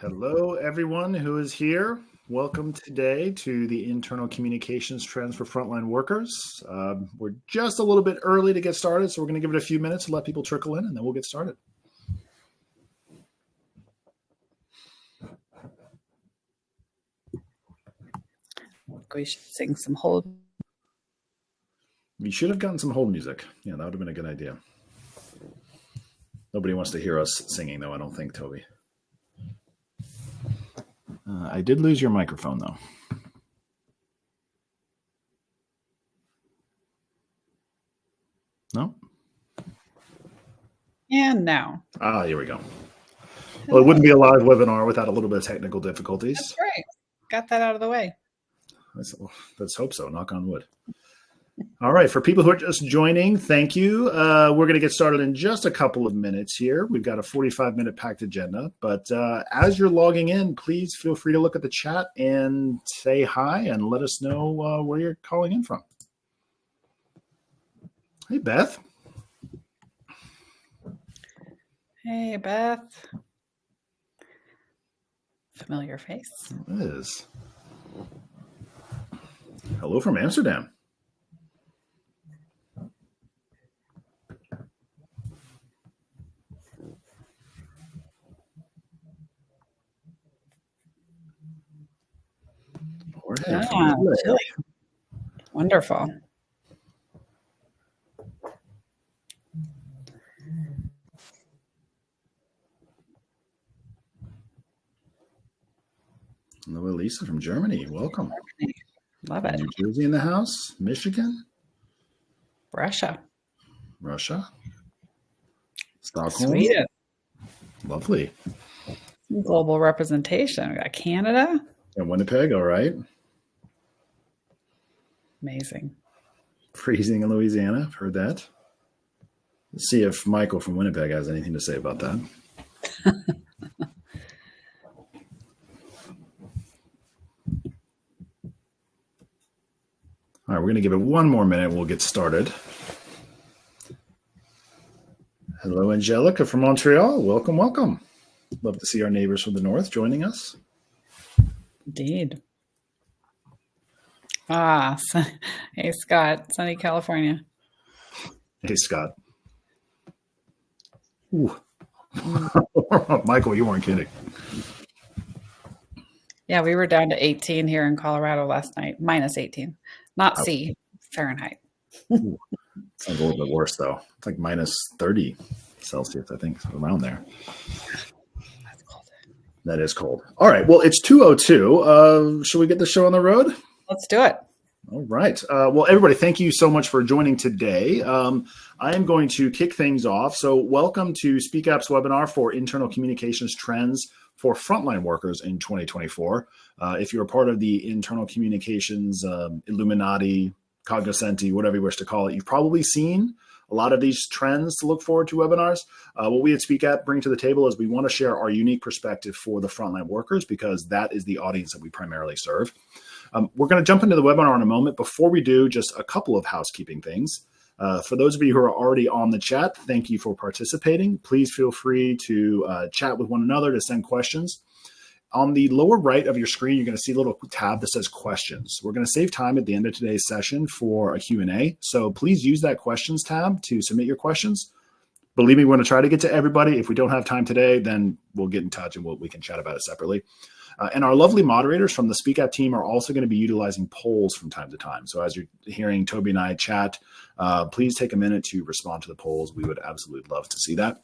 Hello, everyone who is here. Welcome today to the Internal Communications Trends for Frontline Workers. We're just a little bit early to get started, so we're going to give it a few minutes to let people trickle in, and then we'll get started. We should sing some hold. We should have gotten some hold music. Yeah, that would have been a good idea. Nobody wants to hear us singing, though, I don't think, Toby. I did lose your microphone, though. No? And now. Ah, here we go. Well, it wouldn't be a live webinar without a little bit of technical difficulties. That's right. Got that out of the way. Let's hope so. Knock on wood. All right. For people who are just joining, thank you. We're going to get started in just a couple of minutes here. We've got a 45-minute packed agenda. But as you're logging in, please feel free to look at the chat and say hi and let us know where you're calling in from. Hey, Beth. Hey, Beth. Familiar face. It is. Hello from Amsterdam. Yeah, wonderful. Hello, Lisa from Germany. Welcome. Love it. New Jersey in the house. Michigan. Russia. Stockholm. Sweden. Lovely. Global representation. We got Canada. And Winnipeg, all right. Amazing. Freezing in Louisiana. I've heard that. Let's see if Michael from Winnipeg has anything to say about that. All right, we're going to give it one more minute. We'll get started. Hello, Angelica from Montreal. Welcome, welcome. Love to see our neighbors from the north joining us. Indeed. Hey, Scott, sunny California. Hey, Scott. Ooh. Michael, you weren't kidding. Yeah, we were down to 18 here in Colorado last night, minus 18. Not C, Fahrenheit. Ooh. Sounds a little bit worse, though. It's like minus 30 Celsius, I think, around there. That's cold. That is cold. All right. Well, it's 2:02. Should we get the show on the road? Let's do it. All right. Well, everybody, thank you so much for joining today. I am going to kick things off. So welcome to Speakap's webinar for Internal Communications Trends for Frontline Workers in 2024. If you're a part of the Internal Communications Illuminati, cognoscenti, whatever you wish to call it, you've probably seen a lot of these trends to look forward to webinars. What we at Speakap bring to the table is we want to share our unique perspective for the frontline workers because that is the audience that we primarily serve. We're going to jump into the webinar in a moment. Before we do, just a couple of housekeeping things. For those of you who are already on the chat, thank you for participating. Please feel free to chat with one another to send questions. On the lower right of your screen, you're going to see a little tab that says questions. We're going to save time at the end of today's session for a Q&A. So please use that questions tab to submit your questions. Believe me, we're going to try to get to everybody. If we don't have time today, then we'll get in touch and we can chat about it separately. And our lovely moderators from the Speakap team are also going to be utilizing polls from time to time. So as you're hearing Toby and I chat, please take a minute to respond to the polls. We would absolutely love to see that.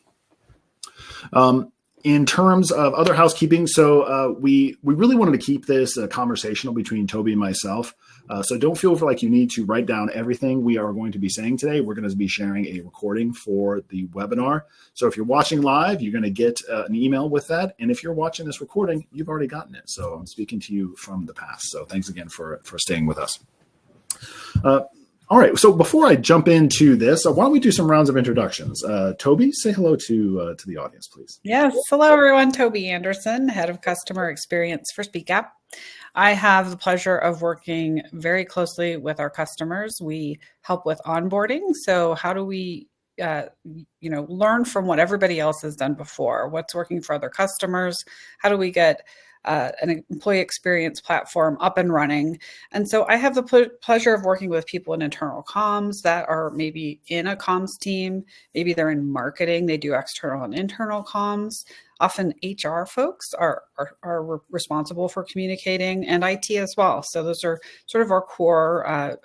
In terms of other housekeeping, so we really wanted to keep this conversational between Toby and myself. So don't feel like you need to write down everything we are going to be saying today. We're going to be sharing a recording for the webinar. So if you're watching live, you're going to get an email with that. And if you're watching this recording, you've already gotten it. So I'm speaking to you from the past. So thanks again for staying with us. All right, so before I jump into this, why don't we do some rounds of introductions? Toby, say hello to the audience, please. Yes, hello everyone. Tobi Anderson, Head of Customer Experience for Speakap. I have the pleasure of working very closely with our customers. We help with onboarding. So how do we learn from what everybody else has done before. What's working for other customers? How do we get an employee experience platform up and running? And so I have the pleasure of working with people in internal comms that are maybe in a comms team. Maybe they're in marketing. They do external and internal comms. Often HR folks are responsible for communicating, and IT as well. So those are sort of our core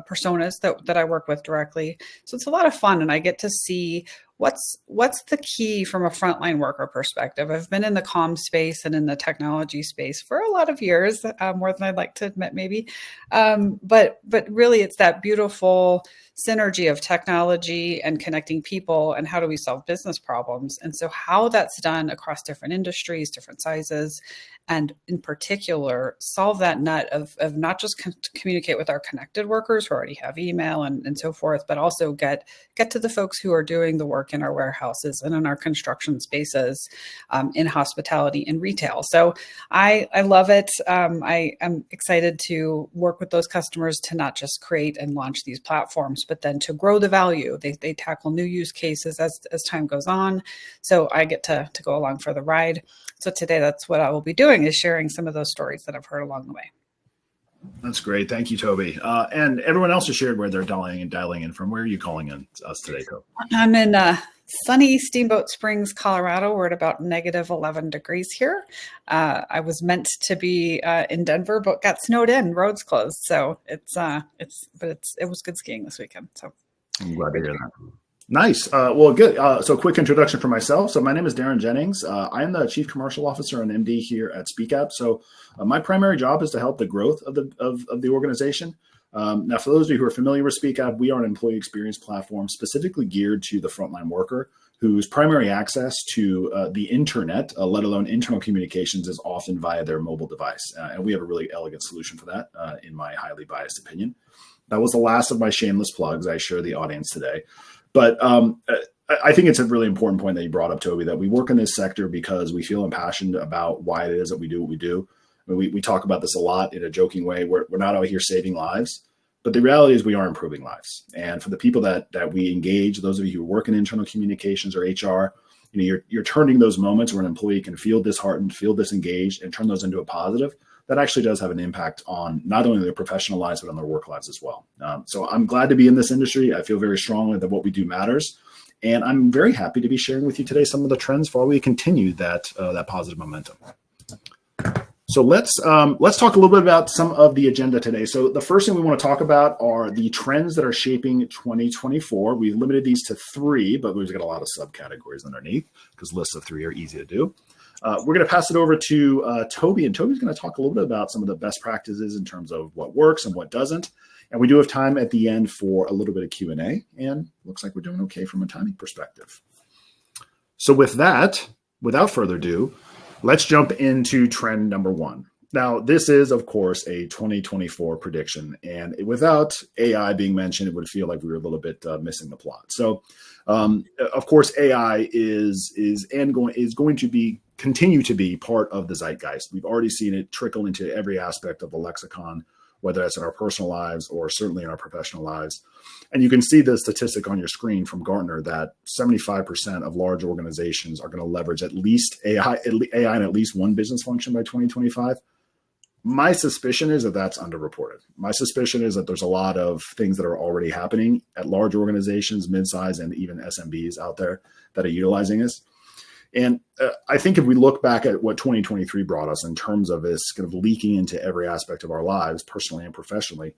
personas that I work with directly. So it's a lot of fun, and I get to see what's the key from a frontline worker perspective. I've been in the comm space and in the technology space for a lot of years, more than I'd like to admit, maybe. But really, it's that beautiful synergy of technology and connecting people, and how do we solve business problems? And so how that's done across different industries, different sizes, and in particular, solve that nut of not just communicate with our connected workers who already have email and so forth, but also get to the folks who are doing the work in our warehouses and in our construction spaces, in hospitality and retail. So I love it. I am excited to work with those customers to not just create and launch these platforms, but then to grow the value. They tackle new use cases as time goes on. So I get to go along for the ride. So today, that's what I will be doing, is sharing some of those stories that I've heard along the way. That's great. Thank you, Tobi. And everyone else has shared where they're dialing in from. Where are you calling in us today, Tobi? I'm in sunny Steamboat Springs, Colorado. We're at about negative 11 degrees here. I was meant to be in Denver, but got snowed in. Roads closed. So it was good skiing this weekend. So I'm glad to hear that. Nice. Well, good. So quick introduction for myself. So my name is Daren Jennings. I am the Chief Commercial Officer and MD here at Speakap. So my primary job is to help the growth of the organization. Now, for those of you who are familiar with Speakap, we are an employee experience platform specifically geared to the frontline worker whose primary access to the internet, let alone internal communications, is often via their mobile device. And we have a really elegant solution for that, in my highly biased opinion. That was the last of my shameless plugs. I assure the audience today. But I think it's a really important point that you brought up, Tobi, that we work in this sector because we feel impassioned about why it is that we do what we do. I mean, we talk about this a lot in a joking way. We're not out here saving lives, but the reality is we are improving lives. And for the people that we engage, those of you who work in internal communications or HR, you're turning those moments where an employee can feel disheartened, feel disengaged, and turn those into a positive. That actually does have an impact on not only their professional lives, but on their work lives as well. So I'm glad to be in this industry. I feel very strongly that what we do matters. And I'm very happy to be sharing with you today some of the trends for how we continue that positive momentum. So let's talk a little bit about some of the agenda today. So the first thing we want to talk about are the trends that are shaping 2024. We've limited these to 3, but we've got a lot of subcategories underneath because lists of 3 are easy to do. We're going to pass it over to Tobi, and Tobi's going to talk a little bit about some of the best practices in terms of what works and what doesn't. And we do have time at the end for a little bit of Q&A, and looks like we're doing okay from a timing perspective. So with that, without further ado, let's jump into trend number 1. Now, this is, of course, a 2024 prediction, and without AI being mentioned, it would feel like we were a little bit missing the plot. So, of course, AI is going to continue to be part of the zeitgeist. We've already seen it trickle into every aspect of the lexicon, whether that's in our personal lives or certainly in our professional lives. And you can see the statistic on your screen from Gartner that 75% of large organizations are going to leverage at least AI in at least one business function by 2025. My suspicion is that that's underreported. My suspicion is that there's a lot of things that are already happening at large organizations, midsize, and even SMBs out there that are utilizing this. And I think if we look back at what 2023 brought us in terms of this kind of leaking into every aspect of our lives, personally and professionally,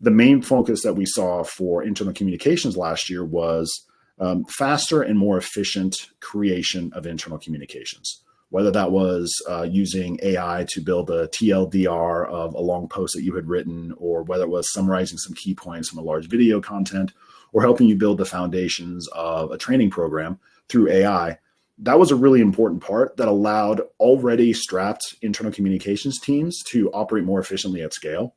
the main focus that we saw for internal communications last year was faster and more efficient creation of internal communications. Whether that was using AI to build a TLDR of a long post that you had written, or whether it was summarizing some key points from a large video content, or helping you build the foundations of a training program through AI, that was a really important part that allowed already strapped internal communications teams to operate more efficiently at scale.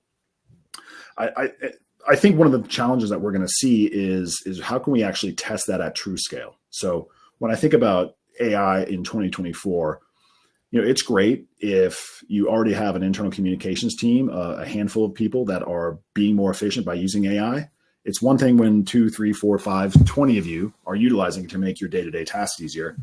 I think one of the challenges that we're going to see is how can we actually test that at true scale? So when I think about AI in 2024, it's great if you already have an internal communications team, a handful of people that are being more efficient by using AI. it's one thing when 2, 3, 4, 5, 20 of you are utilizing it to make your day-to-day tasks easier.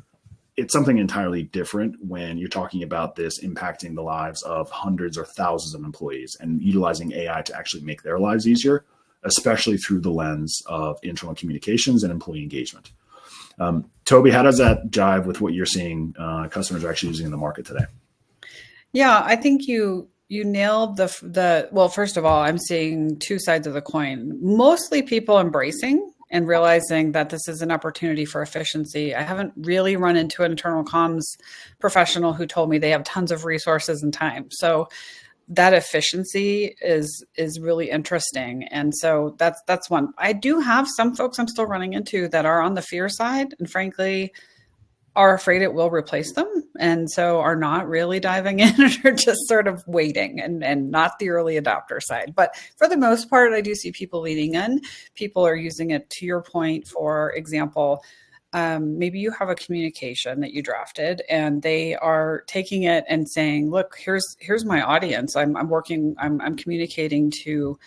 It's something entirely different when you're talking about this impacting the lives of hundreds or thousands of employees and utilizing AI to actually make their lives easier, especially through the lens of internal communications and employee engagement. Tobi, how does that jive with what you're seeing customers are actually using in the market today? Yeah, I think you nailed well, first of all, I'm seeing two sides of the coin. Mostly people embracing and realizing that this is an opportunity for efficiency. I haven't really run into an internal comms professional who told me they have tons of resources and time. So that efficiency is really interesting. And so that's one. I do have some folks I'm still running into that are on the fear side and frankly are afraid it will replace them. And so are not really diving in or just sort of waiting and not the early adopter side. But for the most part, I do see people leaning in. People are using it, to your point, for example, maybe you have a communication that you drafted and they are taking it and saying, look, here's my audience. I'm communicating to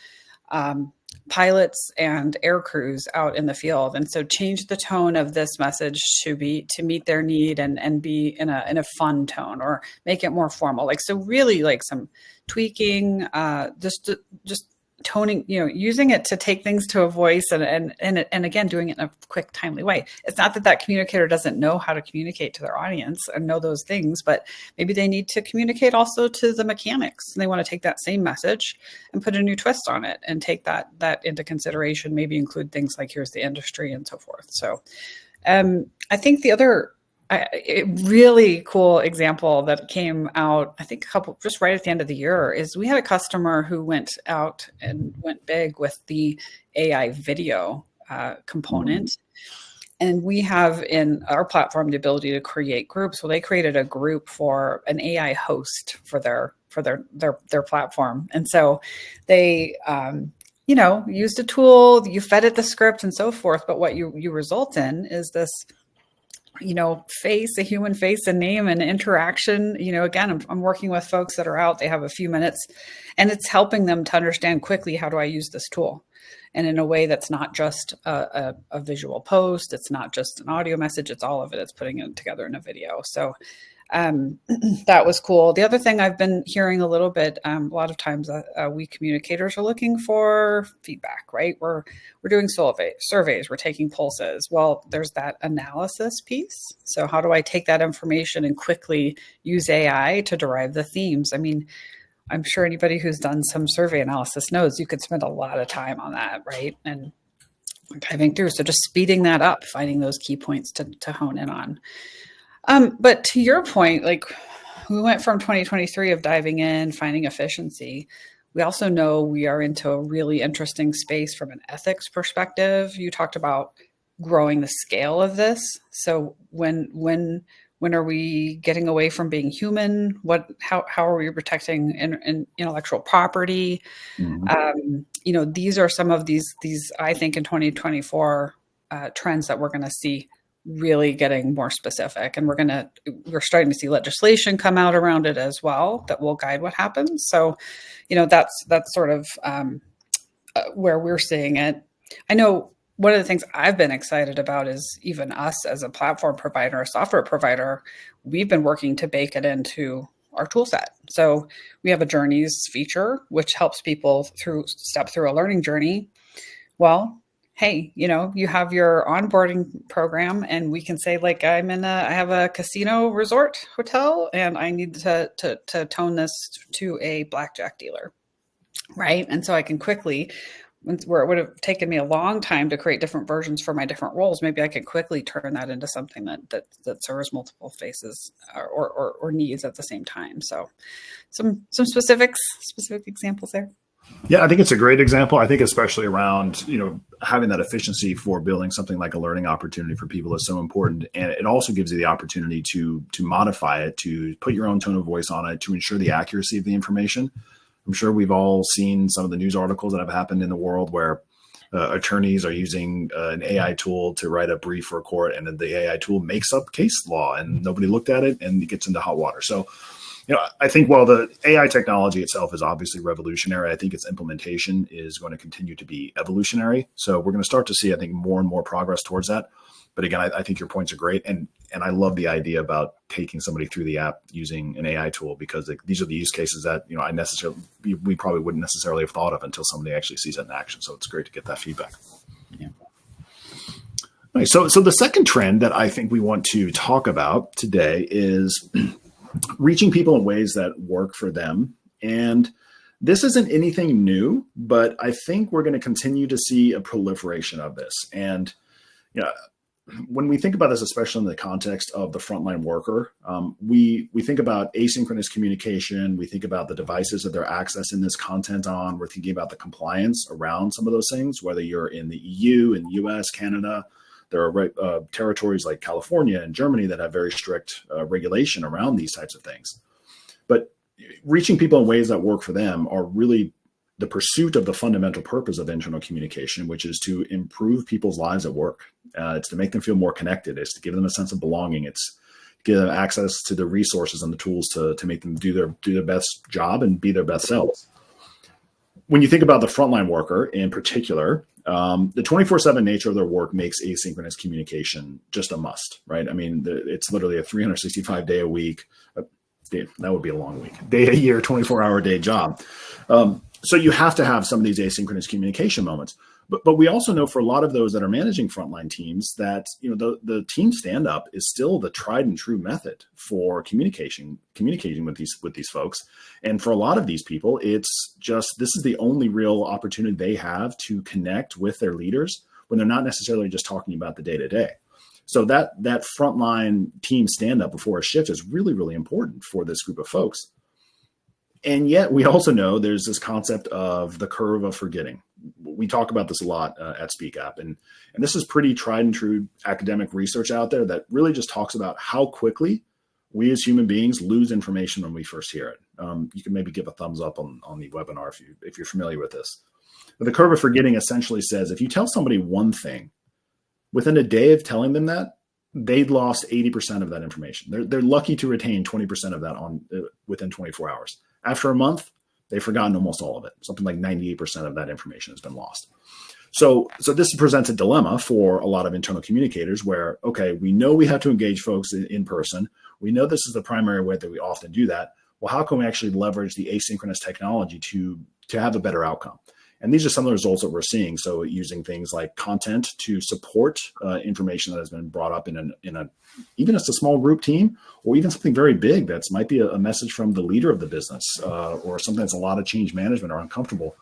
pilots and air crews out in the field. And so change the tone of this message to meet their need and be in a fun tone, or make it more formal. Like, so really like some tweaking, just toning, using it to take things to a voice and again, doing it in a quick, timely way. It's not that communicator doesn't know how to communicate to their audience and know those things, but maybe they need to communicate also to the mechanics. And they want to take that same message and put a new twist on it and take that into consideration, maybe include things like here's the industry and so forth. So I think the other a really cool example that came out, I think just right at the end of the year, is we had a customer who went out and went big with the AI video component. And we have in our platform the ability to create groups. Well, they created a group for an AI host for their platform. And so they used a tool, you fed it the script and so forth. But what you result in is this a human face and name and interaction. Again, I'm working with folks that are out, they have a few minutes and it's helping them to understand quickly, how do I use this tool? And in a way that's not just a visual post, it's not just an audio message, it's all of it. It's putting it together in a video. So that was cool. The other thing I've been hearing a little bit, a lot of times we communicators are looking for feedback, right? We're doing surveys, we're taking pulses. Well, there's that analysis piece. So how do I take that information and quickly use AI to derive the themes? I mean, I'm sure anybody who's done some survey analysis knows you could spend a lot of time on that, right? And diving through. So just speeding that up, finding those key points to hone in on. But to your point, like we went from 2023 of diving in, finding efficiency. We also know we are into a really interesting space from an ethics perspective. You talked about growing the scale of this. So when are we getting away from being human? How are we protecting intellectual property? Mm-hmm. These are some of these, I think in 2024 trends that we're going to see really getting more specific, and we're starting to see legislation come out around it as well that will guide what happens. So, that's sort of where we're seeing it. I know one of the things I've been excited about is even us as a platform provider, a software provider, we've been working to bake it into our tool set. So we have a journeys feature, which helps people step through a learning journey. Well, hey, you have your onboarding program and we can say like, I have a casino resort hotel and I need to tone this to a blackjack dealer. Right. And so I can quickly, where it would have taken me a long time to create different versions for my different roles, maybe I could quickly turn that into something that serves multiple faces or needs at the same time. So some specific examples there. Yeah, I think it's a great example. I think especially around, having that efficiency for building something like a learning opportunity for people is so important. And it also gives you the opportunity to modify it, to put your own tone of voice on it, to ensure the accuracy of the information. I'm sure we've all seen some of the news articles that have happened in the world where attorneys are using an AI tool to write a brief for a court, and then the AI tool makes up case law and nobody looked at it and it gets into hot water. So I think while the AI technology itself is obviously revolutionary, I think its implementation is going to continue to be evolutionary. So we're going to start to see, I think, more and more progress towards that. But again, I think your points are great. And I love the idea about taking somebody through the app using an AI tool, because these are the use cases that, we probably wouldn't necessarily have thought of until somebody actually sees it in action. So it's great to get that feedback. Yeah. Right, so the second trend that I think we want to talk about today is reaching people in ways that work for them. And this isn't anything new, but I think we're going to continue to see a proliferation of this. And when we think about this, especially in the context of the frontline worker, we think about asynchronous communication. We think about the devices that they're accessing this content on. We're thinking about the compliance around some of those things, whether you're in the EU, in the US, Canada. There are territories like California and Germany that have very strict regulation around these types of things. But reaching people in ways that work for them are really the pursuit of the fundamental purpose of internal communication, which is to improve people's lives at work. It's to make them feel more connected. It's to give them a sense of belonging. It's to give them access to the resources and the tools to make them do their best job and be their best selves. When you think about the frontline worker in particular, the 24/7 nature of their work makes asynchronous communication just a must, right? I mean, it's literally a 365 day a week. That would be a long week. Day a year, 24-hour day job. So you have to have some of these asynchronous communication moments. But we also know for a lot of those that are managing frontline teams that the team stand-up is still the tried and true method for communicating with these folks. And for a lot of these people, it's just this is the only real opportunity they have to connect with their leaders when they're not necessarily just talking about the day-to-day. So that frontline team stand-up before a shift is really, really important for this group of folks. And yet we also know there's this concept of the curve of forgetting. We talk about this a lot at Speakap, and this is pretty tried and true academic research out there that really just talks about how quickly we as human beings lose information when we first hear it. You can maybe give a thumbs up on the webinar if you're familiar with this. But the curve of forgetting essentially says if you tell somebody one thing, within a day of telling them that, they'd lost 80% of that information. They're lucky to retain 20% of that within 24 hours. After a month, they've forgotten almost all of it. Something like 98% of that information has been lost. So this presents a dilemma for a lot of internal communicators where, okay, we know we have to engage folks in person. We know this is the primary way that we often do that. Well, how can we actually leverage the asynchronous technology to have a better outcome? And these are some of the results that we're seeing. So using things like content to support information that has been brought up in even just a small group team, or even something very big that might be a message from the leader of the business, or something that's a lot of change management or uncomfortable.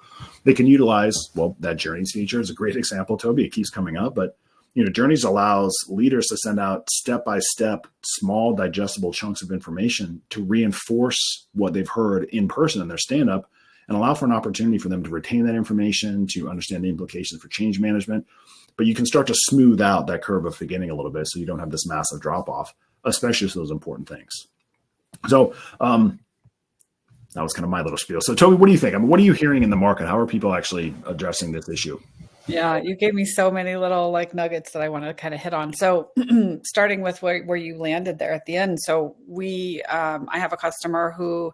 They can utilize, that Journeys feature is a great example, Tobi. It keeps coming up, but Journeys allows leaders to send out step-by-step, small digestible chunks of information to reinforce what they've heard in person in their stand-up, and allow for an opportunity for them to retain that information, to understand the implications for change management. But you can start to smooth out that curve of forgetting a little bit so you don't have this massive drop-off, especially for those important things. So that was kind of my little spiel. So Tobi, what do you think? I mean, what are you hearing in the market? How are people actually addressing this issue? Yeah, you gave me so many little nuggets that I want to kind of hit on. So starting with where you landed there at the end. So I have a customer who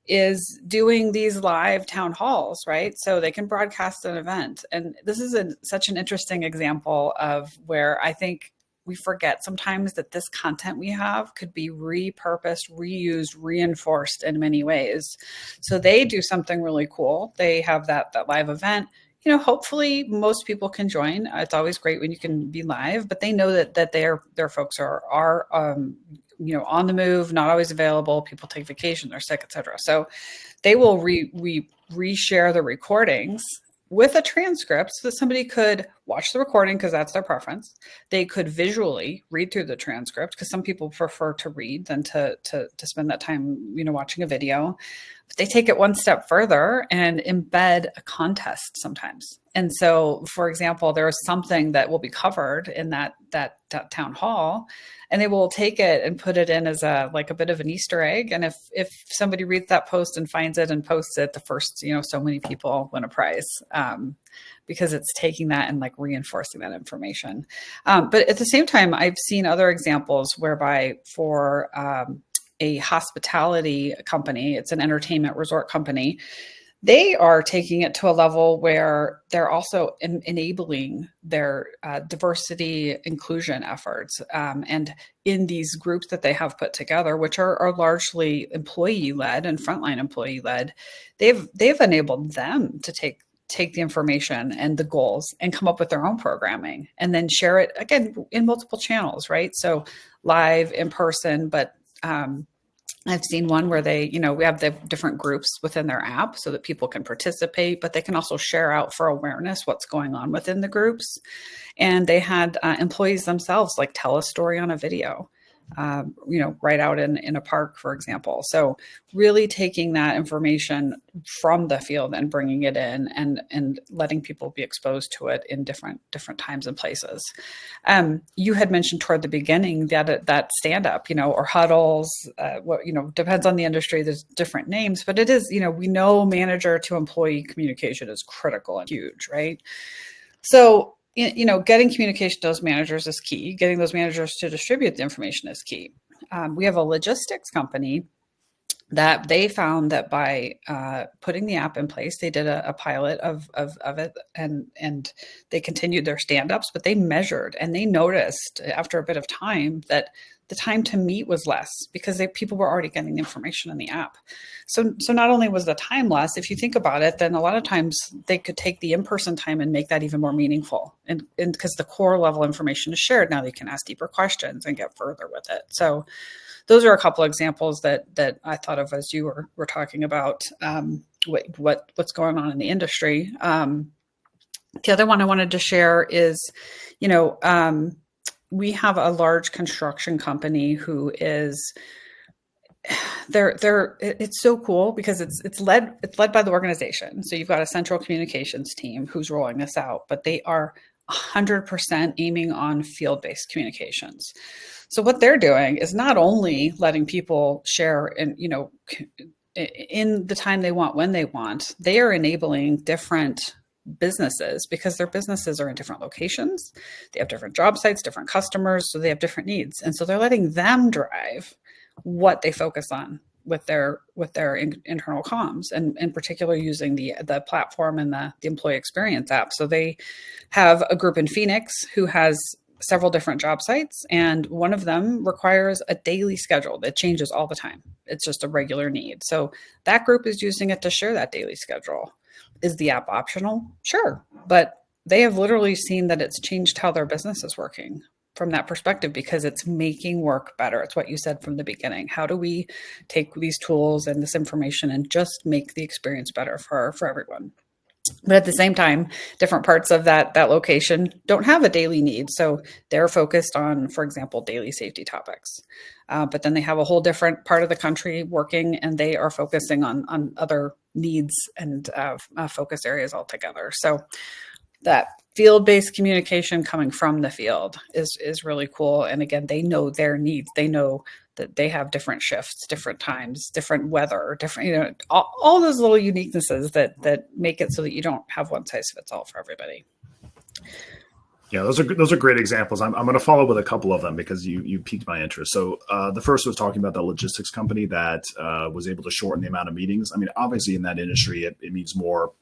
is doing these live town halls, right? So they can broadcast an event. And this is such an interesting example of where I think we forget sometimes that this content we have could be repurposed, reused, reinforced in many ways. So they do something really cool. They have that live event. Hopefully most people can join. It's always great when you can be live, but they know that their folks are on the move, not always available. People take vacation, they're sick, etc. So they will reshare the recordings with a transcript so that somebody could watch the recording because that's their preference. They could visually read through the transcript because some people prefer to read than to spend that time, watching a video. But they take it one step further and embed a contest sometimes. And so, for example, there is something that will be covered in that town hall, and they will take it and put it in as a bit of an Easter egg. And if somebody reads that post and finds it and posts it, the first, so many people win a prize, because it's taking that and reinforcing that information. But at the same time, I've seen other examples whereby for a hospitality company. It's an entertainment resort company. They are taking it to a level where they're also enabling their diversity inclusion efforts. And in these groups that they have put together, which are largely employee-led and frontline employee-led, they've enabled them to take the information and the goals and come up with their own programming and then share it again in multiple channels, right? So live, in person, but I've seen one where we have the different groups within their app so that people can participate, but they can also share out for awareness what's going on within the groups. And they had employees themselves like tell a story on a video, right out in a park, for example. So really taking that information from the field and bringing it in and letting people be exposed to it in different times and places. You had mentioned toward the beginning that stand up, or huddles, depends on the industry. There's different names, but it is, we know manager to employee communication is critical and huge, right? So getting communication to those managers is key. Getting those managers to distribute the information is key. We have a logistics company that they found that by putting the app in place, they did a pilot of it, and they continued their stand-ups, but they measured and they noticed after a bit of time that the time to meet was less because people were already getting the information in the app. So not only was the time less, if you think about it, then a lot of times they could take the in-person time and make that even more meaningful. And because the core level information is shared, now they can ask deeper questions and get further with it. So those are a couple of examples that I thought of as you were talking about what's going on in the industry. The other one I wanted to share is, we have a large construction company who is it's so cool because it's led by the organization. So you've got a central communications team who's rolling this out, but they are 100% aiming on field-based communications. So what they're doing is not only letting people share in the time they want, when they want, they are enabling different businesses because their businesses are in different locations. They have different job sites, different customers, so they have different needs. And so they're letting them drive what they focus on with their internal comms, and in particular using the platform and the employee experience app. So they have a group in Phoenix who has several different job sites, and one of them requires a daily schedule that changes all the time. It's just a regular need. So that group is using it to share that daily schedule. Is the app optional? Sure. But they have literally seen that it's changed how their business is working from that perspective because it's making work better. It's what you said from the beginning. How do we take these tools and this information and just make the experience better for everyone? But at the same time, different parts of that location don't have a daily need. So they're focused on, for example, daily safety topics. But then they have a whole different part of the country working, and they are focusing on other needs and focus areas altogether. So that field-based communication coming from the field is really cool. And again, they know their needs. They know that they have different shifts, different times, different weather, different, all those little uniquenesses that make it so that you don't have one size fits all for everybody. Yeah, those are great examples. I'm going to follow with a couple of them because you piqued my interest. So the first was talking about the logistics company that was able to shorten the amount of meetings. I mean, obviously in that industry, it means more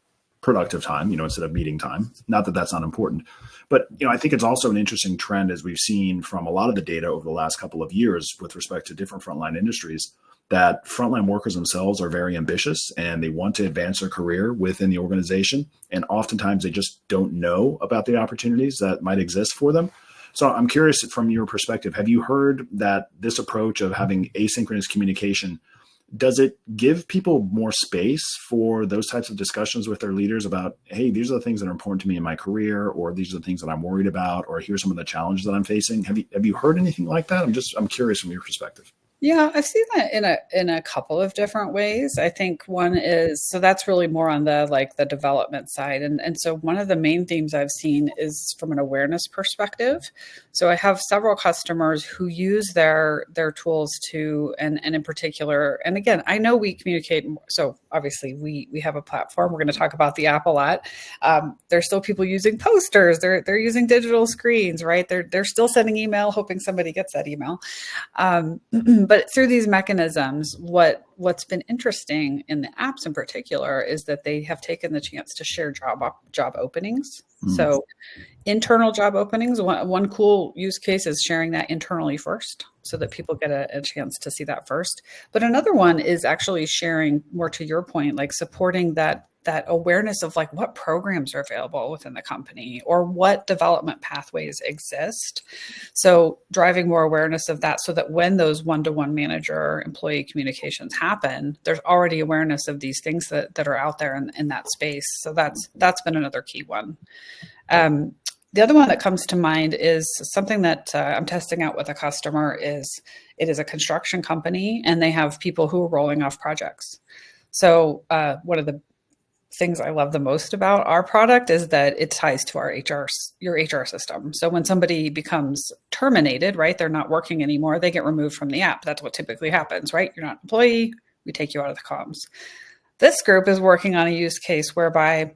productive time, instead of meeting time. Not that that's not important, but I think it's also an interesting trend as we've seen from a lot of the data over the last couple of years with respect to different frontline industries, that frontline workers themselves are very ambitious and they want to advance their career within the organization. And oftentimes they just don't know about the opportunities that might exist for them. So I'm curious from your perspective, have you heard that this approach of having asynchronous communication, does it give people more space for those types of discussions with their leaders about, hey, these are the things that are important to me in my career, or these are the things that I'm worried about, or here's some of the challenges that I'm facing? Have you heard anything like that? I'm curious from your perspective. Yeah, I've seen that in a couple of different ways. I think one is, so that's really more on the development side. And so one of the main themes I've seen is from an awareness perspective. So I have several customers who use their tools to, and in particular, and again, I know we communicate. So obviously we have a platform. We're going to talk about the app a lot. There's still people using posters. They're using digital screens, right? They're still sending email, hoping somebody gets that email. But through these mechanisms, what's been interesting in the apps in particular is that they have taken the chance to share job openings. So internal job openings, one cool use case is sharing that internally first so that people get a chance to see that first. But another one is actually sharing, more to your point, like supporting that awareness of like what programs are available within the company or what development pathways exist. So driving more awareness of that so that when those one-to-one manager employee communications happen, there's already awareness of these things that are out there in that space. So that's been another key one. The other one that comes to mind is something that I'm testing out with a customer. It is a construction company, and they have people who are rolling off projects. So one of the things I love the most about our product is that it ties to your HR system. So when somebody becomes terminated, right, they're not working anymore, they get removed from the app. That's what typically happens, right? You're not an employee, we take you out of the comms. This group is working on a use case whereby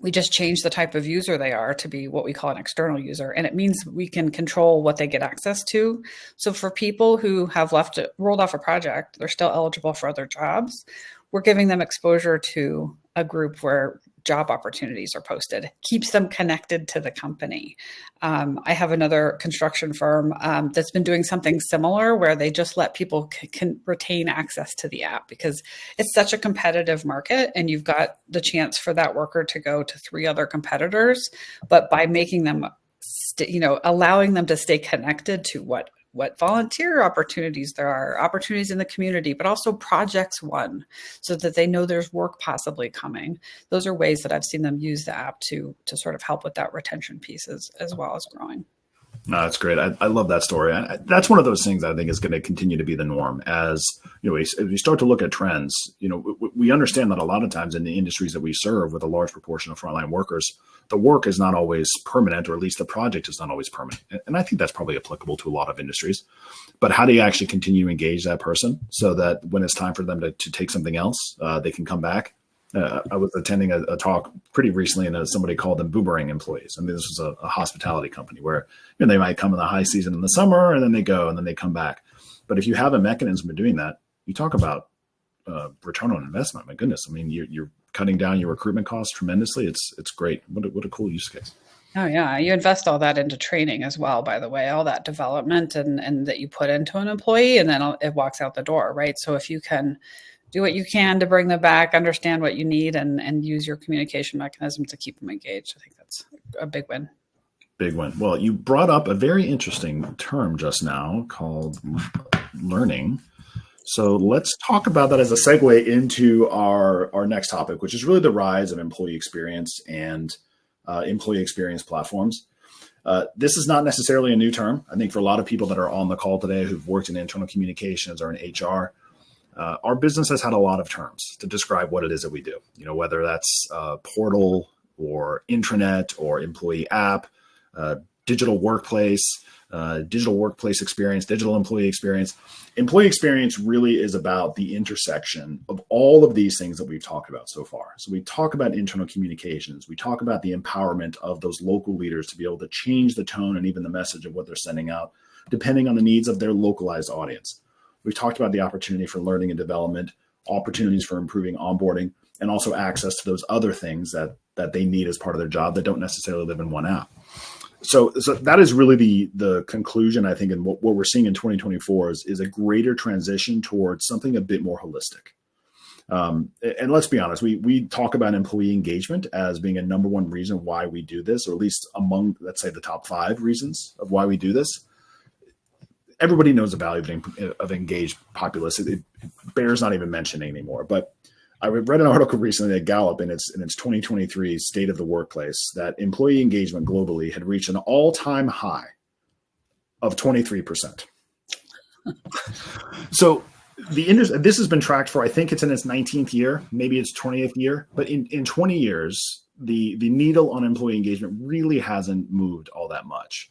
we just change the type of user they are to be what we call an external user. And it means we can control what they get access to. So for people who have rolled off a project, they're still eligible for other jobs. We're giving them exposure to a group where job opportunities are posted, keeps them connected to the company. I have another construction firm that's been doing something similar where they just let people can retain access to the app because it's such a competitive market and you've got the chance for that worker to go to 3 other competitors. But by making them, allowing them to stay connected to what volunteer opportunities there are, opportunities in the community, but also projects won so that they know there's work possibly coming. Those are ways that I've seen them use the app to sort of help with that retention piece as well as growing. No, that's great. I love that story. That's one of those things I think is going to continue to be the norm as we start to look at trends. We understand that a lot of times in the industries that we serve with a large proportion of frontline workers, the work is not always permanent, or at least the project is not always permanent. And I think that's probably applicable to a lot of industries. But how do you actually continue to engage that person so that when it's time for them to take something else, they can come back? I was attending a talk pretty recently, and somebody called them boomerang employees. I mean, this was a hospitality company where they might come in the high season in the summer, and then they go, and then they come back. But if you have a mechanism of doing that, you talk about return on investment. My goodness, I mean, you're cutting down your recruitment costs tremendously. It's great. What a cool use case. Oh yeah, you invest all that into training as well, by the way, all that development and that you put into an employee, and then it walks out the door, right? So if you can do what you can to bring them back, understand what you need, and use your communication mechanism to keep them engaged, I think that's a big win. Big win. Well, you brought up a very interesting term just now called learning. So let's talk about that as a segue into our next topic, which is really the rise of employee experience and employee experience platforms. This is not necessarily a new term. I think for a lot of people that are on the call today who've worked in internal communications or in HR, our business has had a lot of terms to describe what it is that we do. Whether that's portal or intranet or employee app, digital workplace experience, digital employee experience. Employee experience really is about the intersection of all of these things that we've talked about so far. So we talk about internal communications. We talk about the empowerment of those local leaders to be able to change the tone and even the message of what they're sending out, depending on the needs of their localized audience. We've talked about the opportunity for learning and development, opportunities for improving onboarding, and also access to those other things that they need as part of their job that don't necessarily live in one app. So that is really the conclusion, I think, and what we're seeing in 2024 is a greater transition towards something a bit more holistic. And let's be honest, we talk about employee engagement as being a number one reason why we do this, or at least among, let's say, the top 5 reasons of why we do this. Everybody knows the value of engaged populace. It bears not even mentioning anymore. But I read an article recently at Gallup in its 2023 State of the Workplace that employee engagement globally had reached an all-time high of 23%. So this has been tracked for, I think it's in its 19th year, maybe its 20th year. But in 20 years, the needle on employee engagement really hasn't moved all that much.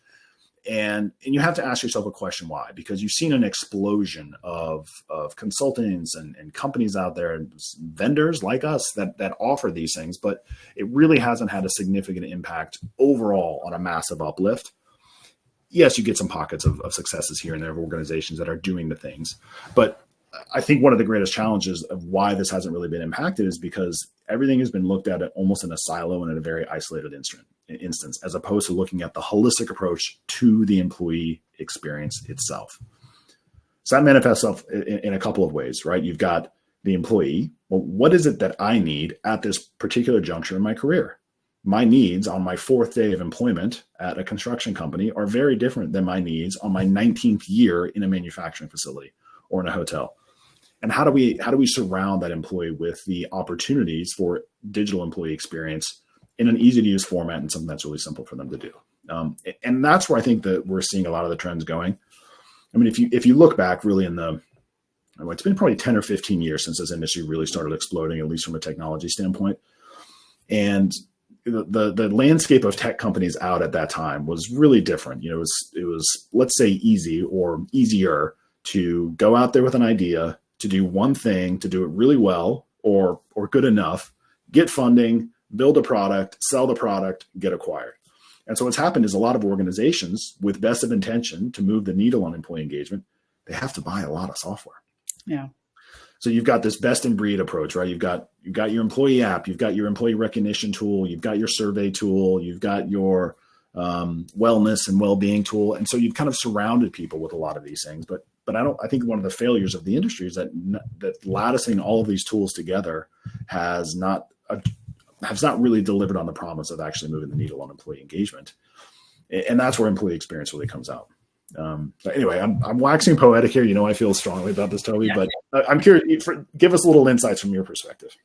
And you have to ask yourself a question, why? Because you've seen an explosion of consultants and companies out there, and vendors like us that offer these things, but it really hasn't had a significant impact overall on a massive uplift. yes, you get some pockets of successes here and there of organizations that are doing the things. But I think one of the greatest challenges of why this hasn't really been impacted is because everything has been looked at almost in a silo and in a very isolated instance, as opposed to looking at the holistic approach to the employee experience itself. So that manifests itself in a couple of ways, right? You've got the employee. Well, what is it that I need at this particular juncture in my career? My needs on my 4th day of employment at a construction company are very different than my needs on my 19th year in a manufacturing facility or in a hotel. And how do we surround that employee with the opportunities for digital employee experience in an easy to use format and something that's really simple for them to do? And that's where I think that we're seeing a lot of the trends going. I mean, if you look back really it's been probably 10 or 15 years since this industry really started exploding, at least from a technology standpoint. And the landscape of tech companies out at that time was really different. It was, let's say, easy or easier to go out there with an idea, to do one thing, to do it really well or good enough, get funding, build a product, sell the product, get acquired. And so what's happened is a lot of organizations with best of intention to move the needle on employee engagement, they have to buy a lot of software. Yeah. So you've got this best in breed approach, right? You've got your employee app, you've got your employee recognition tool, you've got your survey tool, you've got your wellness and well-being tool. And so you've kind of surrounded people with a lot of these things. But I think one of the failures of the industry is that latticing all of these tools together has not really delivered on the promise of actually moving the needle on employee engagement. And that's where employee experience really comes out. But anyway, I'm waxing poetic here. I feel strongly about this, Tobi, but I'm curious, give us a little insights from your perspective.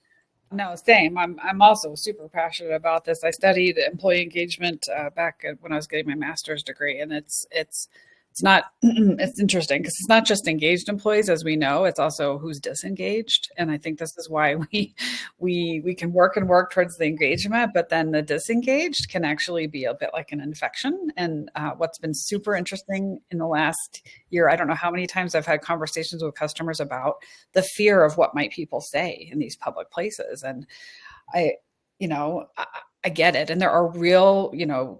No, same. I'm also super passionate about this. I studied employee engagement back when I was getting my master's degree, and it's not, it's interesting because it's not just engaged employees, as we know, it's also who's disengaged. And I think this is why we can work towards the engagement, but then the disengaged can actually be a bit like an infection. And what's been super interesting in the last year, I don't know how many times I've had conversations with customers about the fear of what might people say in these public places. And I get it. And there are real,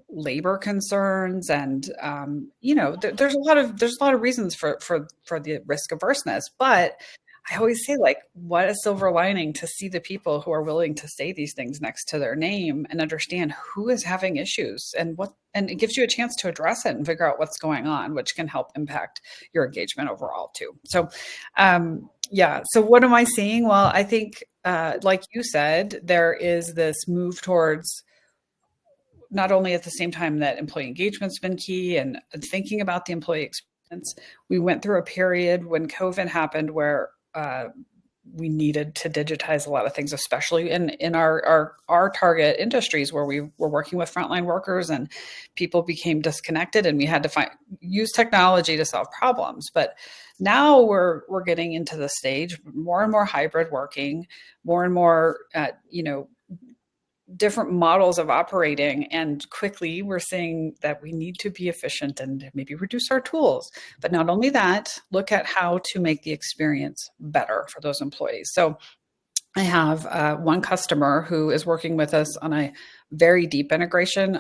labor concerns and, there's a lot of reasons for the risk averseness, but I always say, like, what a silver lining to see the people who are willing to say these things next to their name and understand who is having issues and it gives you a chance to address it and figure out what's going on, which can help impact your engagement overall too. So, so what am I seeing? Well, I think, like you said, there is this move towards not only at the same time that employee engagement's been key and thinking about the employee experience, we went through a period when COVID happened where we needed to digitize a lot of things, especially in our target industries where we were working with frontline workers and people became disconnected and we had to use technology to solve problems. But now we're getting into the stage, more and more hybrid working, more and more, different models of operating. And quickly we're seeing that we need to be efficient and maybe reduce our tools. But not only that, look at how to make the experience better for those employees. So I have one customer who is working with us on a very deep integration.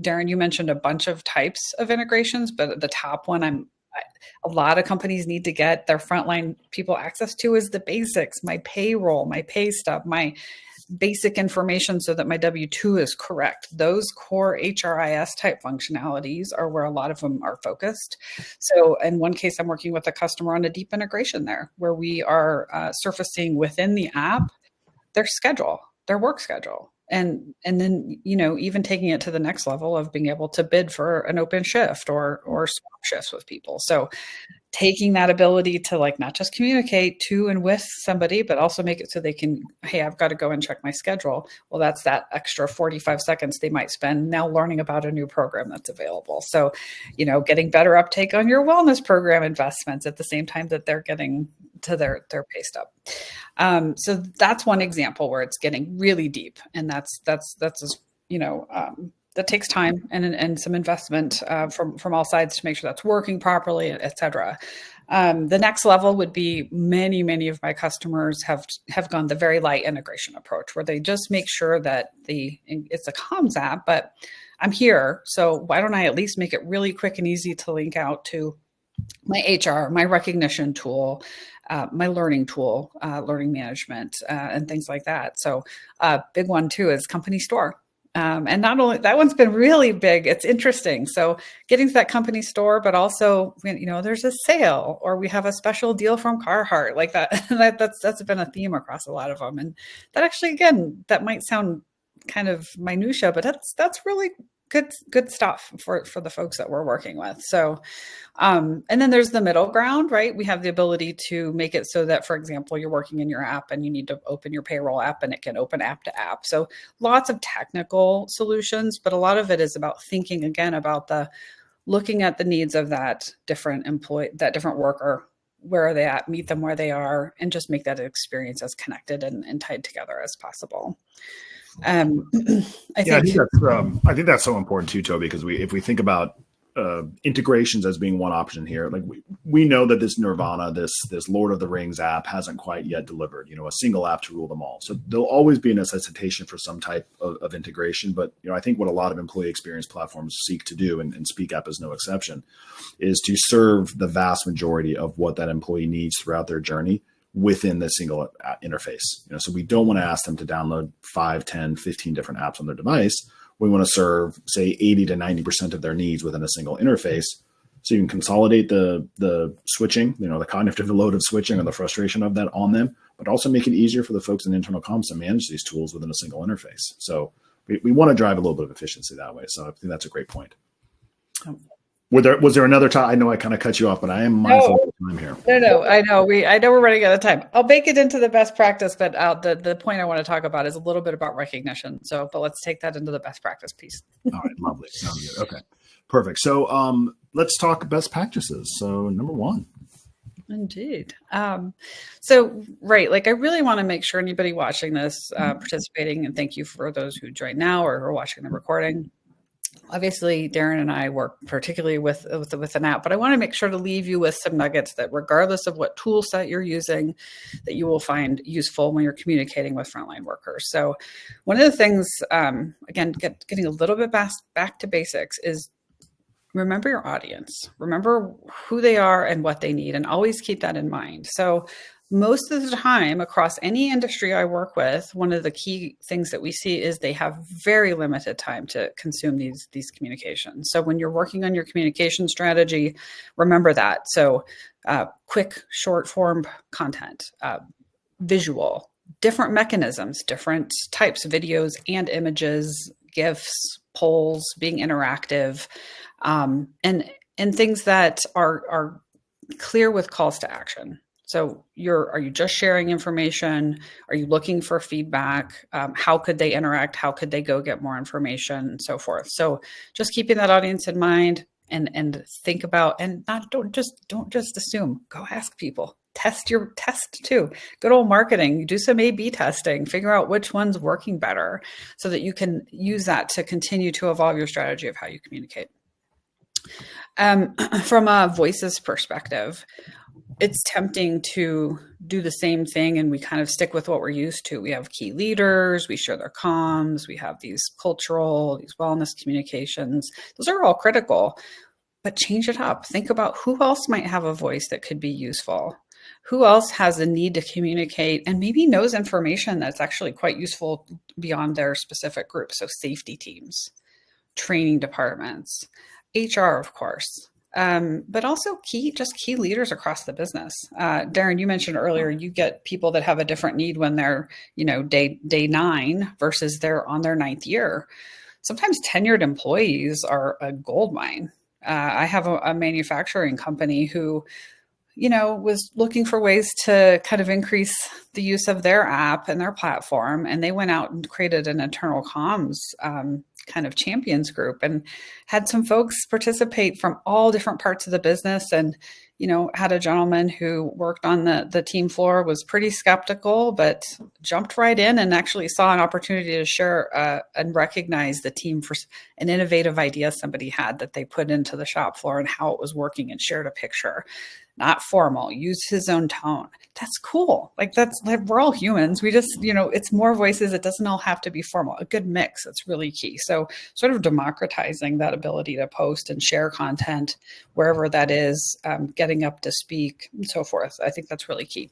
Daren, you mentioned a bunch of types of integrations, but the top one a lot of companies need to get their frontline people access to is the basics, my payroll, my pay stub, my basic information so that my W-2 is correct. Those core HRIS type functionalities are where a lot of them are focused. So in one case, I'm working with a customer on a deep integration there where we are surfacing within the app their schedule, their work schedule. And then, even taking it to the next level of being able to bid for an open shift or swap shifts with people. So taking that ability to not just communicate to and with somebody, but also make it so they can, hey, I've got to go and check my schedule. Well, that's that extra 45 seconds they might spend now learning about a new program that's available. So, getting better uptake on your wellness program investments at the same time that they're getting to their pay stub. So that's one example where it's getting really deep. And that's that takes time and some investment from all sides to make sure that's working properly, et cetera. The next level would be many of my customers have gone the very light integration approach where they just make sure that it's a comms app, but I'm here. So why don't I at least make it really quick and easy to link out to my HR, my recognition tool, my learning tool, learning management, and things like that. So big one too is company store. And not only that one's been really big, it's interesting. So getting to that company store, but also, there's a sale or we have a special deal from Carhartt like that. That's been a theme across a lot of them. And that actually, again, that might sound kind of minutia, but that's really good stuff for the folks that we're working with. So, and then there's the middle ground, right? We have the ability to make it so that, for example, you're working in your app and you need to open your payroll app and it can open app to app. So lots of technical solutions, but a lot of it is about thinking again about looking at the needs of that different employee, that different worker. Where are they at? Meet them where they are, and just make that experience as connected and tied together as possible. I think that's so important too, Tobi, because if we think about integrations as being one option here, like we know that this Nirvana, this Lord of the Rings app hasn't quite yet delivered, a single app to rule them all. So there'll always be a necessitation for some type of integration. But I think what a lot of employee experience platforms seek to do, and Speakup is no exception, is to serve the vast majority of what that employee needs throughout their journey within the single interface. So we don't want to ask them to download 5, 10, 15 different apps on their device. We want to serve, say, 80 to 90% of their needs within a single interface. So you can consolidate the switching, the cognitive load of switching or the frustration of that on them, but also make it easier for the folks in internal comms to manage these tools within a single interface. So we want to drive a little bit of efficiency that way. So I think that's a great point. Was there another time? I know I kind of cut you off, but I am mindful of the time here. No, I know we're running out of time. I'll bake it into the best practice, but the point I want to talk about is a little bit about recognition. So, but let's take that into the best practice piece. All right, lovely. Sounds good. Okay, perfect. So, let's talk best practices. So, number 1. Indeed. So, right, like I really want to make sure anybody watching this, participating, and thank you for those who join now or are watching the recording. Obviously, Daren and I work particularly with an app, but I want to make sure to leave you with some nuggets that regardless of what tool set you're using, that you will find useful when you're communicating with frontline workers. So one of the things, again, getting a little bit back to basics is remember your audience, remember who they are and what they need, and always keep that in mind. So most of the time across any industry I work with, one of the key things that we see is they have very limited time to consume these communications. So when you're working on your communication strategy, remember that. So quick, short form content, visual, different mechanisms, different types of videos and images, GIFs, polls, being interactive, and things that are clear with calls to action. So are you just sharing information? Are you looking for feedback? How could they interact? How could they go get more information and so forth? So just keeping that audience in mind and think about, and don't just assume, go ask people, test too. Good old marketing, do some A/B testing, figure out which one's working better so that you can use that to continue to evolve your strategy of how you communicate. From a voices perspective, it's tempting to do the same thing and we kind of stick with what we're used to. We have key leaders, we share their comms, we have these wellness communications. Those are all critical, but change it up. Think about who else might have a voice that could be useful. Who else has a need to communicate and maybe knows information that's actually quite useful beyond their specific group. So safety teams, training departments, HR, of course. But also key leaders across the business. Daren, you mentioned earlier, you get people that have a different need when they're, day 9 versus they're on their 9th year. Sometimes tenured employees are a gold mine. I have a manufacturing company who, was looking for ways to kind of increase the use of their app and their platform. And they went out and created an internal comms kind of champions group and had some folks participate from all different parts of the business. And, had a gentleman who worked on the team floor, was pretty skeptical, but jumped right in and actually saw an opportunity to share and recognize the team for an innovative idea somebody had that they put into the shop floor and how it was working and shared a picture. not formal, use his own tone. That's cool. Like that's like, we're all humans. We just, it's more voices. It doesn't all have to be formal. A good mix. That's really key. So sort of democratizing that ability to post and share content wherever that is, getting up to speak and so forth. I think that's really key.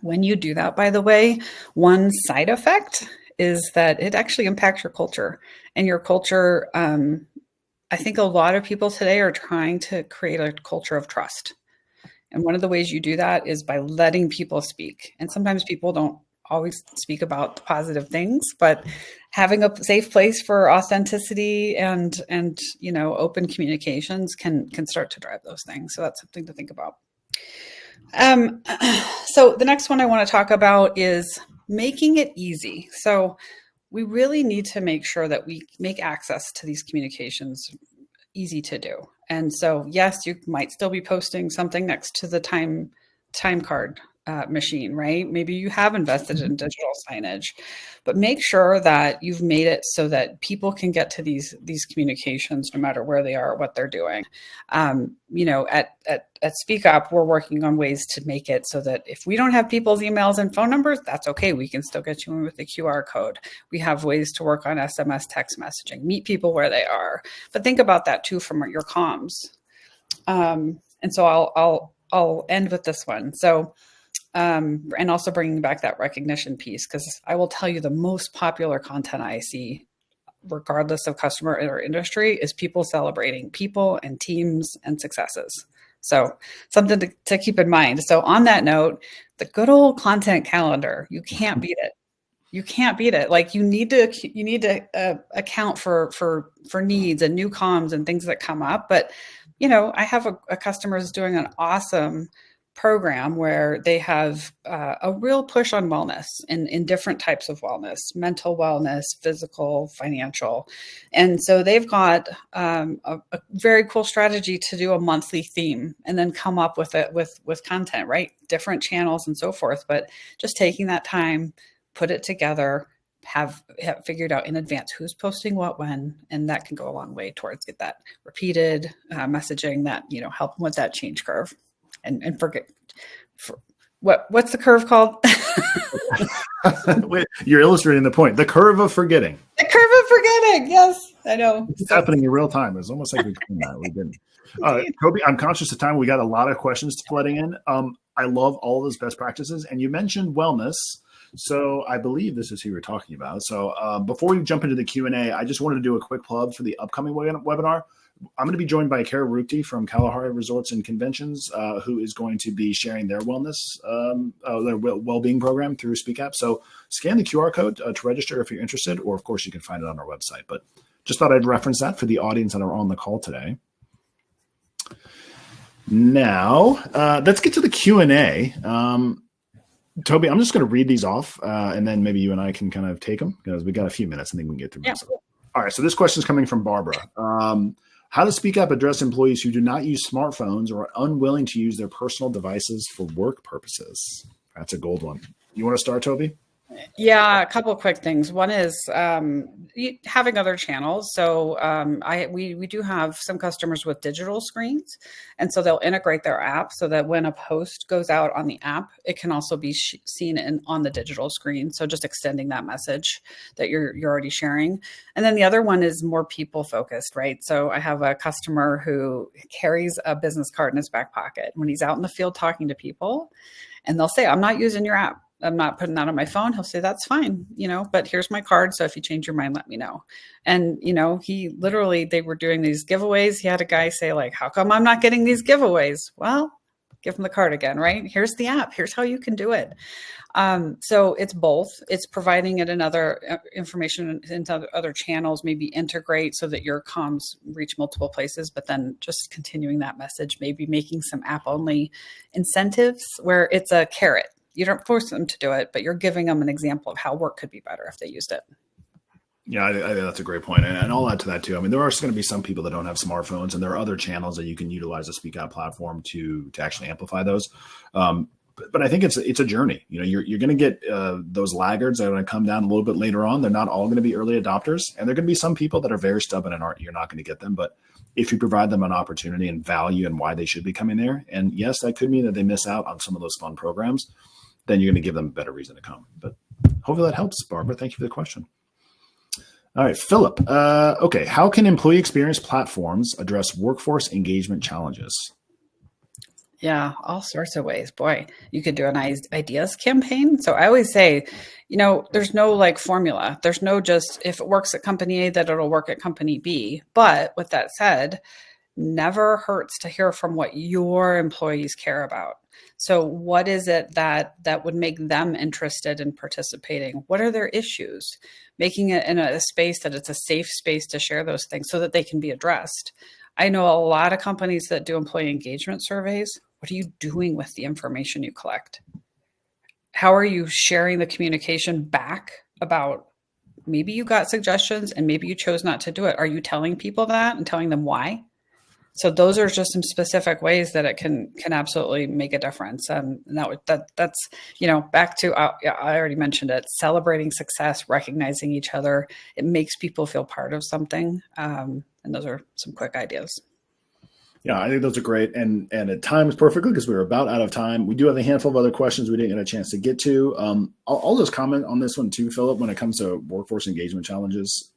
When you do that, by the way, one side effect is that it actually impacts your culture. And your culture, I think a lot of people today are trying to create a culture of trust. And one of the ways you do that is by letting people speak. And sometimes people don't always speak about the positive things, but having a safe place for authenticity and open communications can start to drive those things. So that's something to think about. So the next one I want to talk about is making it easy. So we really need to make sure that we make access to these communications easy to do. And so, yes, you might still be posting something next to the time card machine, right? Maybe you have invested in digital signage, but make sure that you've made it so that people can get to these communications no matter where they are, what they're doing. At Speakup, we're working on ways to make it so that if we don't have people's emails and phone numbers, that's okay. We can still get you in with the QR code. We have ways to work on SMS text messaging, meet people where they are. But think about that too from your comms. And so I'll end with this one. So, and also bringing back that recognition piece, because I will tell you the most popular content I see, regardless of customer or industry, is people celebrating people and teams and successes. So something to keep in mind. So on that note, the good old content calendar, you can't beat it. You can't beat it. Like you need to account for needs and new comms and things that come up. But I have a customer who's doing an awesome program where they have a real push on wellness in different types of wellness, mental wellness, physical, financial. And so they've got a very cool strategy to do a monthly theme and then come up with it with content, right? Different channels and so forth. But just taking that time, put it together, have figured out in advance who's posting what when, and that can go a long way towards get that repeated messaging that, help them with that change curve. And forget what's the curve called? You're illustrating the point. The curve of forgetting. The curve of forgetting. Yes, I know. It's happening in real time. It's almost like we cleaned that. We didn't. Tobi, I'm conscious of time. We got a lot of questions flooding in. I love all those best practices. And you mentioned wellness. So I believe this is who you're talking about. So before we jump into the Q&A, I just wanted to do a quick plug for the upcoming webinar. I'm going to be joined by Kara Rupti from Kalahari Resorts and Conventions, who is going to be sharing their wellness, their well-being program through Speakup. So scan the QR code to register if you're interested, or of course you can find it on our website. But just thought I'd reference that for the audience that are on the call today. Now, let's get to the Q&A. Tobi, I'm just going to read these off, and then maybe you and I can kind of take them because we got a few minutes. I think we can get through most of them. All right, so this question is coming from Barbara. How does Speakup address employees who do not use smartphones or are unwilling to use their personal devices for work purposes? That's a gold one. You want to start, Tobi? Yeah, a couple of quick things. One is having other channels. So we do have some customers with digital screens, and so they'll integrate their app so that when a post goes out on the app, it can also be seen on the digital screen. So just extending that message that you're already sharing. And then the other one is more people focused, right? So I have a customer who carries a business card in his back pocket when he's out in the field talking to people, and they'll say, "I'm not using your app. I'm not putting that on my phone." He'll say, "That's fine, but here's my card. So if you change your mind, let me know." And, they were doing these giveaways. He had a guy say like, "How come I'm not getting these giveaways?" Well, give him the card again, right? Here's the app. Here's how you can do it. So it's both. It's providing it another information into other channels, maybe integrate so that your comms reach multiple places, but then just continuing that message, maybe making some app only incentives where it's a carrot. You don't force them to do it, but you're giving them an example of how work could be better if they used it. Yeah, I think that's a great point. And I'll add to that too. I mean, there are going to be some people that don't have smartphones, and there are other channels that you can utilize the Speakup platform to actually amplify those. but I think it's a journey. You're going to get those laggards that are going to come down a little bit later on. They're not all going to be early adopters, and they're going to be some people that are very stubborn and you're not going to get them. But if you provide them an opportunity and value and why they should be coming there, and yes, that could mean that they miss out on some of those fun programs, then you're going to give them a better reason to come. But hopefully that helps, Barbara. Thank you for the question. All right, Philip. Okay, how can employee experience platforms address workforce engagement challenges? Yeah, all sorts of ways. Boy, you could do an ideas campaign. So I always say, there's no like formula. There's no just if it works at company A, that it'll work at company B. But with that said, never hurts to hear from what your employees care about. So what is it that would make them interested in participating? What are their issues? Making it in a space that it's a safe space to share those things so that they can be addressed. I know a lot of companies that do employee engagement surveys. What are you doing with the information you collect? How are you sharing the communication back about maybe you got suggestions and maybe you chose not to do it? Are you telling people that and telling them why? So those are just some specific ways that it can absolutely make a difference. And that's back to I already mentioned it. Celebrating success, recognizing each other. It makes people feel part of something. And those are some quick ideas. Yeah, I think those are great. And at times perfectly because we're about out of time. We do have a handful of other questions we didn't get a chance to get to. I'll just comment on this one too, Philip, when it comes to workforce engagement challenges.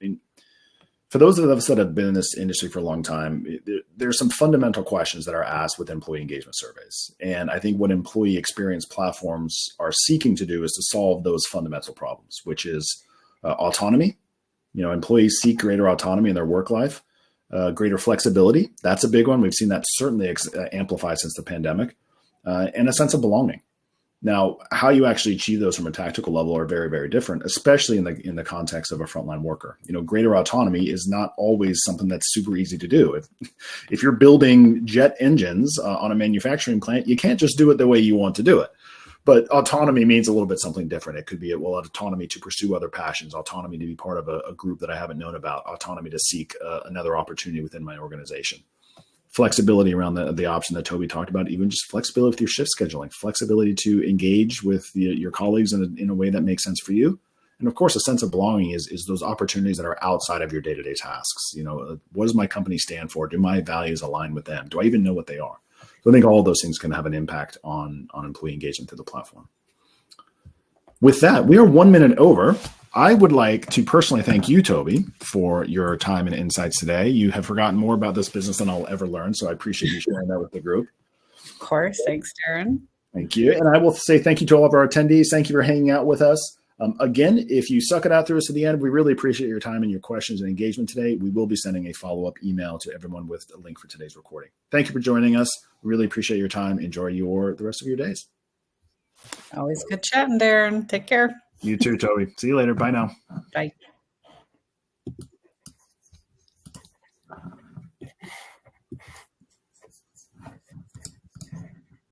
For those of us that have been in this industry for a long time, there's some fundamental questions that are asked with employee engagement surveys. And I think what employee experience platforms are seeking to do is to solve those fundamental problems, which is autonomy. Employees seek greater autonomy in their work life. Greater flexibility. That's a big one. We've seen that certainly amplify since the pandemic, and a sense of belonging. Now, how you actually achieve those from a tactical level are very, very different, especially in the context of a frontline worker. Greater autonomy is not always something that's super easy to do. If you're building jet engines on a manufacturing plant, you can't just do it the way you want to do it. But autonomy means a little bit something different. It could be autonomy to pursue other passions, autonomy to be part of a group that I haven't known about, autonomy to seek another opportunity within my organization. Flexibility around the option that Tobi talked about, even just flexibility with your shift scheduling, flexibility to engage with your colleagues in a way that makes sense for you. And of course, a sense of belonging is those opportunities that are outside of your day-to-day tasks. What does my company stand for? Do my values align with them? Do I even know what they are? So I think all of those things can have an impact on employee engagement through the platform. With that, we are 1 minute over. I would like to personally thank you, Tobi, for your time and insights today. You have forgotten more about this business than I'll ever learn, so I appreciate you sharing that with the group. Of course. Thanks, Daren. Thank you. And I will say thank you to all of our attendees. Thank you for hanging out with us. Again, if you suck it out through us to the end, we really appreciate your time and your questions and engagement today. We will be sending a follow-up email to everyone with a link for today's recording. Thank you for joining us. We really appreciate your time. Enjoy the rest of your days. Always good chatting, Daren. Take care. You too, Tobi. See you later. Bye now. Bye.